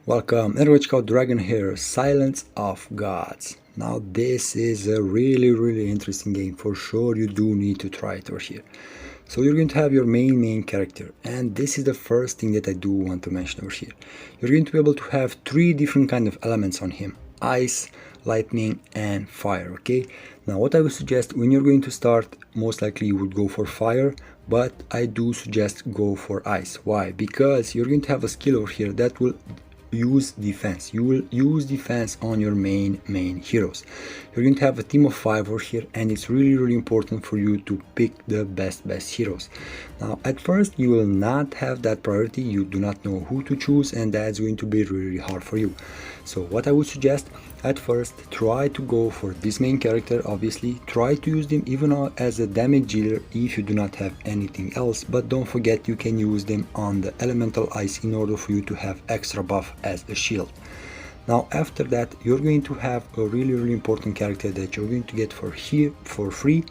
Welcome, and it's called Dragonheir, Silence of Gods. Now this is a really interesting game. For sure you do need to try it over here. So you're going to have your main character, and this is the first thing that I do want to mention over here. You're going to be able to have three different kind of elements on him: ice, lightning and fire. Okay, now what I would suggest when you're going to start, most likely you would go for fire, but I do suggest go for ice. Why? Because you're going to have a skill over here that will use defense. You will use defense on your main heroes. You're going to have a team of 5 over here, and it's really important for you to pick the best heroes. Now at first you will not have that priority, you do not know who to choose, and that's going to be really hard for you. So what I would suggest, at first try to go for this main character. Obviously try to use them even as a damage dealer if you do not have anything else, but don't forget you can use them on the elemental ice in order for you to have extra buff as a shield. Now after that you're going to have a really important character that you're going to get for free.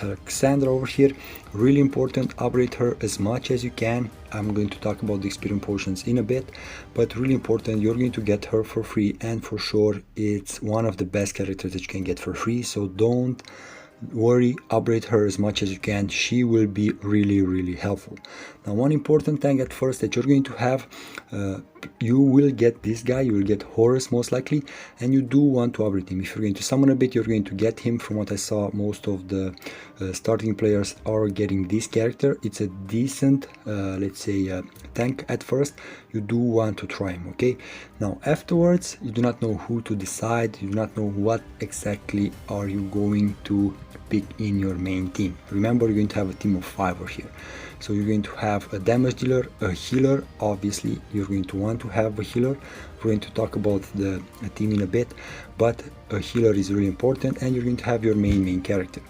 Alexandra over here, really important. Upgrade her as much as you can. I'm going to talk about the experience potions in a bit, but really important, you're going to get her for free, and for sure it's one of the best characters that you can get for free, so don't worry, upgrade her as much as you can. She will be really helpful. Now one important thing at first that you're going to have, you will get this guy, you will get Horus most likely, and you do want to upgrade him. If you're going to summon a bit, you're going to get him. From what I saw, most of the starting players are getting this character. It's a decent let's say tank at first. You do want to try him. Okay, now afterwards you do not know who to decide, you do not know what exactly are you going to pick in your main team. Remember, you're going to have a team of 5 over here, so you're going to have a damage dealer, a healer. Obviously you're going to want to have a healer. We're going to talk about the team in a bit, but a healer is really important, and you're going to have your main character.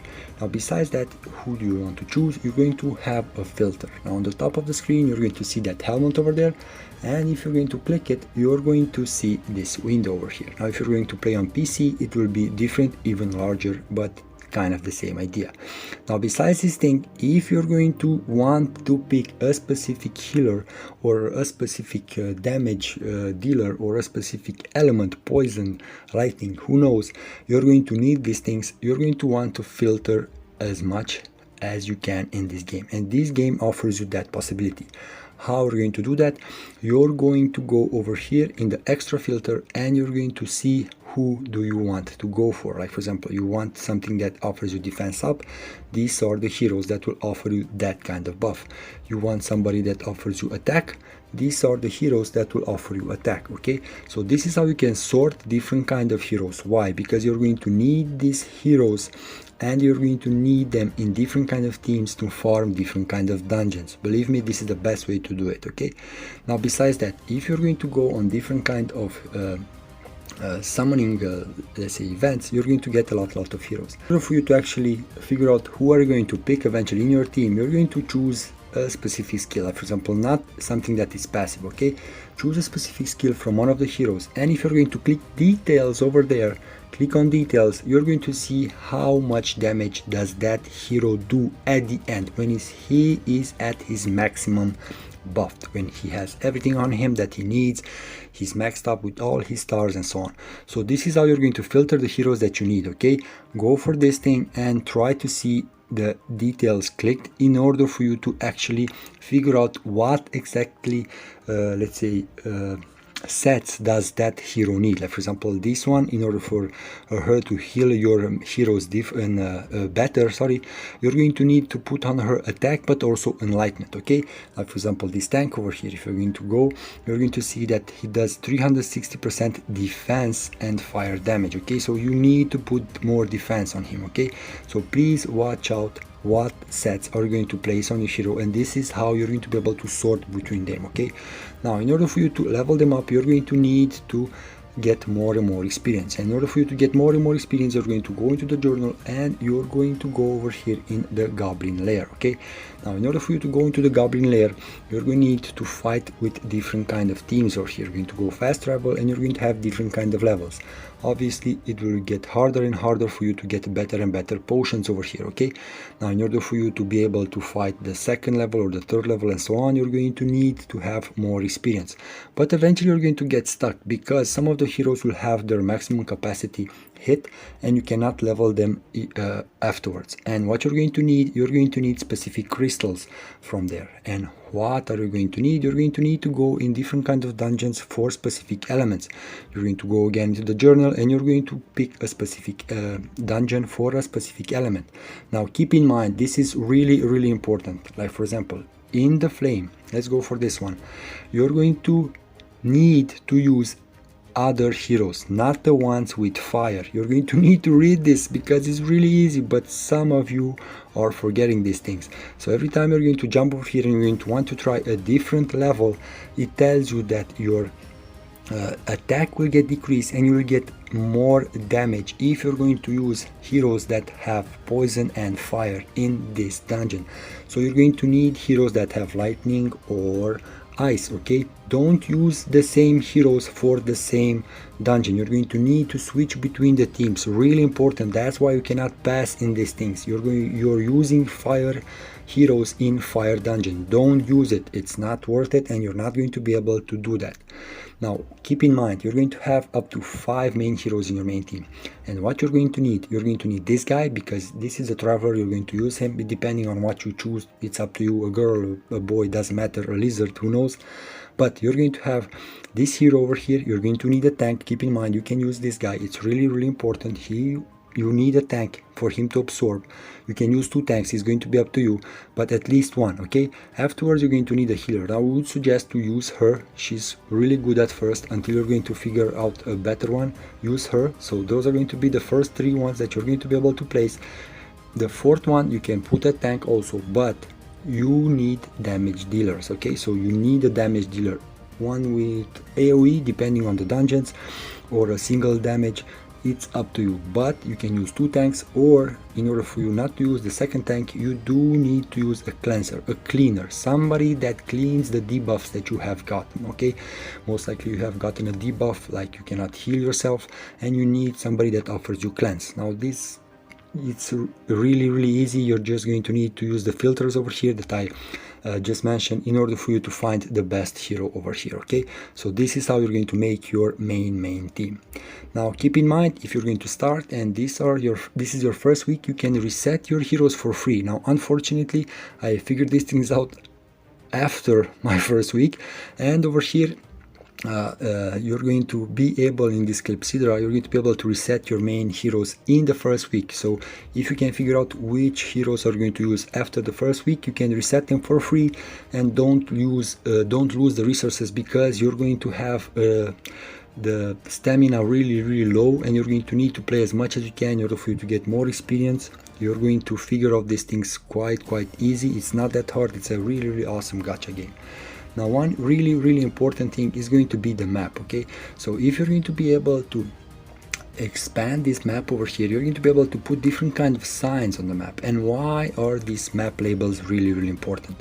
Now besides that, who do you want to choose? You're going to have a filter. Now on the top of the screen you're going to see that helmet over there, and if you're going to click it, you're going to see this window over here. Now if you're going to play on PC, it will be different, even larger, but kind of the same idea. Now besides this thing, if you're going to want to pick a specific healer or a specific damage dealer or a specific element, poison, lightning, who knows, you're going to need these things. You're going to want to filter as much as you can in this game, and this game offers you that possibility. How are you going to do that? You're going to go over here in the extra filter, and you're going to see who do you want to go for. Like for example, you want something that offers you defense up. These are the heroes that will offer you that kind of buff. You want somebody that offers you attack. These are the heroes that will offer you attack. Okay, so this is how you can sort different kind of heroes. Why? Because you're going to need these heroes, and you're going to need them in different kind of teams to farm different kind of dungeons. Believe me, this is the best way to do it. Okay, now besides that, if you're going to go on different kind of summoning let's say events, you're going to get a lot of heroes. In order for you to actually figure out who are you going to pick eventually in your team, you're going to choose a specific skill. Like for example, not something that is passive. Okay, choose a specific skill from one of the heroes, and if you're going to click details over there, click on details, you're going to see how much damage does that hero do at the end when he is at his maximum buffed, when he has everything on him that he needs, he's maxed up with all his stars and so on. So this is how you're going to filter the heroes that you need. Okay, go for this thing and try to see the details clicked in order for you to actually figure out what exactly let's say sets does that hero need. Like for example, this one, in order for her to heal your heroes better, you're going to need to put on her attack but also enlightenment. Okay, like for example, this tank over here, if you're going to go, you're going to see that he does 360% defense and fire damage. Okay, so you need to put more defense on him. Okay, so please watch out what sets are you going to place on your hero, and this is how you're going to be able to sort between them. Okay, now in order for you to level them up, you're going to need to get more and more experience. And in order for you to get more and more experience, you're going to go into the journal and you're going to go over here in the goblin lair. Okay, now in order for you to go into the goblin lair, you're going to need to fight with different kind of teams over here. You're going to go fast travel and you're going to have different kind of levels. Obviously it will get harder and harder for you to get better and better potions over here. Okay, now in order for you to be able to fight the second level or the third level and so on, you're going to need to have more experience. But eventually you're going to get stuck because some of the heroes will have their maximum capacity hit and you cannot level them afterwards. And what you're going to need specific crystals from there. And what are you going to need? You're going to need to go in different kinds of dungeons for specific elements. You're going to go again into the journal and you're going to pick a specific dungeon for a specific element. Now keep in mind, this is really important. Like for example, in the flame, let's go for this one, you're going to need to use other heroes, not the ones with fire. You're going to need to read this because it's really easy, but some of you are forgetting these things. So every time you're going to jump over here and you're going to want to try a different level, it tells you that your attack will get decreased and you will get more damage if you're going to use heroes that have poison and fire in this dungeon. So you're going to need heroes that have lightning or ice. Okay, don't use the same heroes for the same dungeon. You're going to need to switch between the teams. Really important. That's why you cannot pass in these things. You're using fire heroes in fire dungeon. Don't use it. It's not worth it and you're not going to be able to do that. Now keep in mind, you're going to have up to 5 main heroes in your main team. And what you're going to need this guy because this is a traveler. You're going to use him depending on what you choose. It's up to you. A girl, a boy, doesn't matter, a lizard, who knows. But you're going to have this hero over here. You're going to need a tank. Keep in mind, you can use this guy. It's really important. You need a tank for him to absorb. You can use 2 tanks, it's going to be up to you, but at least 1. Okay, afterwards you're going to need a healer. Now I would suggest to use her. She's really good at first until you're going to figure out a better one. Use her. So those are going to be the first 3 ones that you're going to be able to place. The 4th one you can put a tank also, but you need damage dealers. Okay, so you need a damage dealer, one with AoE depending on the dungeons, or a single damage. It's up to you, but you can use 2 tanks, or in order for you not to use the second tank, you do need to use a cleanser, a cleaner, somebody that cleans the debuffs that you have gotten. Okay, most likely you have gotten a debuff like you cannot heal yourself and you need somebody that offers you cleanse. Now this, it's really easy. You're just going to need to use the filters over here that I just mentioned in order for you to find the best hero over here. Okay, so this is how you're going to make your main team. Now keep in mind, if you're going to start and this is your first week, you can reset your heroes for free. Now unfortunately I figured these things out after my first week, and over here you're going to be able, in this clepsydra, you're going to be able to reset your main heroes in the first week. So if you can figure out which heroes are going to use after the first week, you can reset them for free and don't lose the resources, because you're going to have the stamina really low and you're going to need to play as much as you can in order for you to get more experience. You're going to figure out these things quite easy. It's not that hard. It's a really awesome gacha game. Now one really important thing is going to be the map. Okay, so if you're going to be able to expand this map over here, you're going to be able to put different kind of signs on the map. And why are these map labels really important?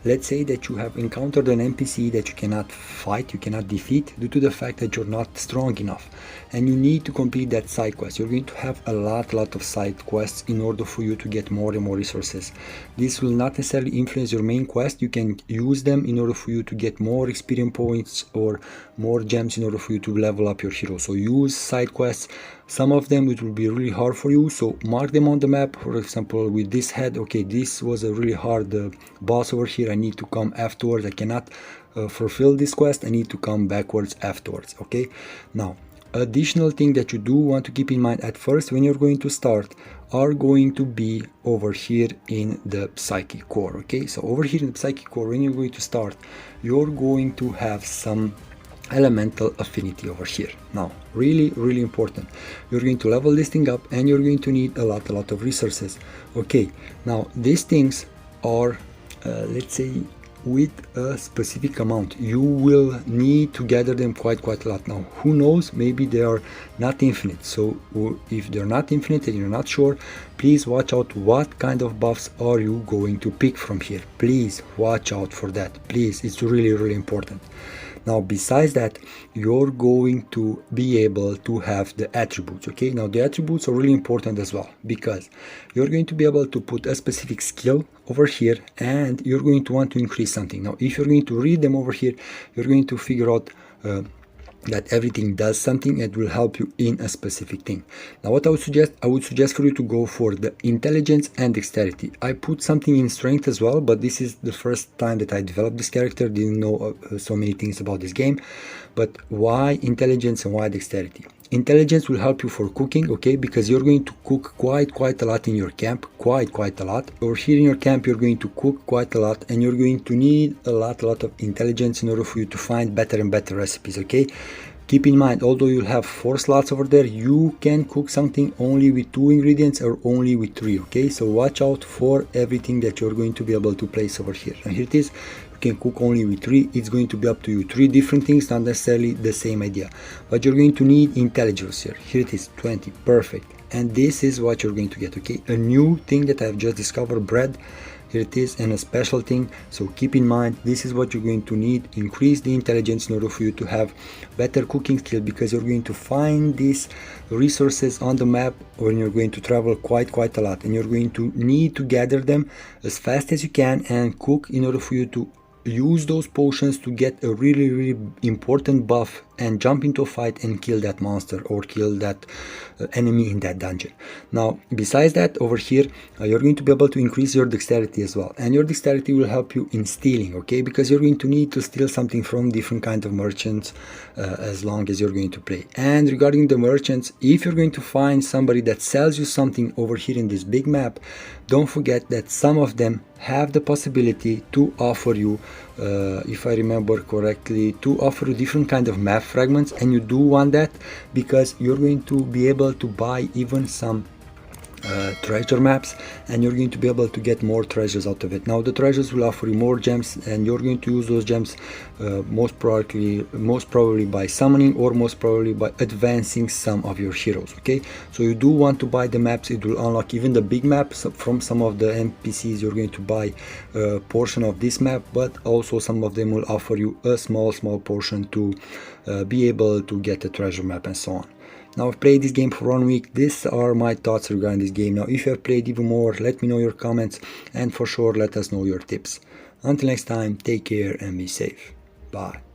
Let's say that you have encountered an NPC that you cannot fight, you cannot defeat due to the fact that you're not strong enough, and you need to complete that side quest. You're going to have a lot of side quests in order for you to get more and more resources. This will not necessarily influence your main quest. You can use them in order for you to get more experience points or more gems in order for you to level up your hero. So use side quests. Some of them it will be really hard for you, so mark them on the map. For example, with this head, okay, this was a really hard boss over here. I need to come afterwards. I cannot fulfill this quest. I need to come backwards afterwards. Okay, now additional thing that you do want to keep in mind at first when you're going to start are going to be over here in the psychic core. Okay, so over here in the psychic core, when you're going to start, you're going to have some elemental affinity over here. Now really important, you're going to level this thing up and you're going to need a lot of resources. Okay, now these things are let's say with a specific amount. You will need to gather them quite a lot. Now who knows, maybe they are not infinite. So if they're not infinite and you're not sure, please watch out what kind of buffs are you going to pick from here. Please watch out for that. Please, it's really important. Now besides that, you're going to be able to have the attributes. Okay, now the attributes are really important as well, because you're going to be able to put a specific skill over here and you're going to want to increase something. Now if you're going to read them over here, you're going to figure out that everything does something and will help you in a specific thing. Now what I would suggest for you to go for the intelligence and dexterity. I put something in strength as well, but this is the first time that I developed this character, didn't know so many things about this game. But why intelligence and why dexterity? Intelligence will help you for cooking, okay, because you're going to cook quite a lot in your camp, quite a lot. Over here in your camp, you're going to cook quite a lot, and you're going to need a lot of intelligence in order for you to find better and better recipes, okay? Keep in mind, although you'll have 4 slots over there, you can cook something only with 2 ingredients or only with 3, okay? So watch out for everything that you're going to be able to place over here. And here it is. Can cook only with 3. It's going to be up to you. 3 different things, not necessarily the same idea, but you're going to need intelligence here. Here it is, 20, perfect. And this is what you're going to get, okay? A new thing that I've just discovered, bread. Here it is, and a special thing. So keep in mind, this is what you're going to need. Increase the intelligence in order for you to have better cooking skill, because you're going to find these resources on the map when you're going to travel quite a lot, and you're going to need to gather them as fast as you can and cook in order for you to use those potions to get a really important buff and jump into a fight and kill that monster or kill that enemy in that dungeon. Now besides that, over here you're going to be able to increase your dexterity as well, and your dexterity will help you in stealing, okay, because you're going to need to steal something from different kind of merchants as long as you're going to play. And regarding the merchants, if you're going to find somebody that sells you something over here in this big map, don't forget that some of them have the possibility to offer you, if I remember correctly, to offer you different kind of map fragments, and you do want that because you're going to be able to buy even some treasure maps, and you're going to be able to get more treasures out of it. Now the treasures will offer you more gems, and you're going to use those gems most probably by summoning, or most probably by advancing some of your heroes, okay? So you do want to buy the maps. It will unlock even the big maps from some of the NPCs. You're going to buy a portion of this map, but also some of them will offer you a small portion to be able to get a treasure map and so on. Now I've played this game for 1 week. These are my thoughts regarding this game. Now if you have played even more, let me know your comments, and for sure let us know your tips. Until next time, take care and be safe. Bye.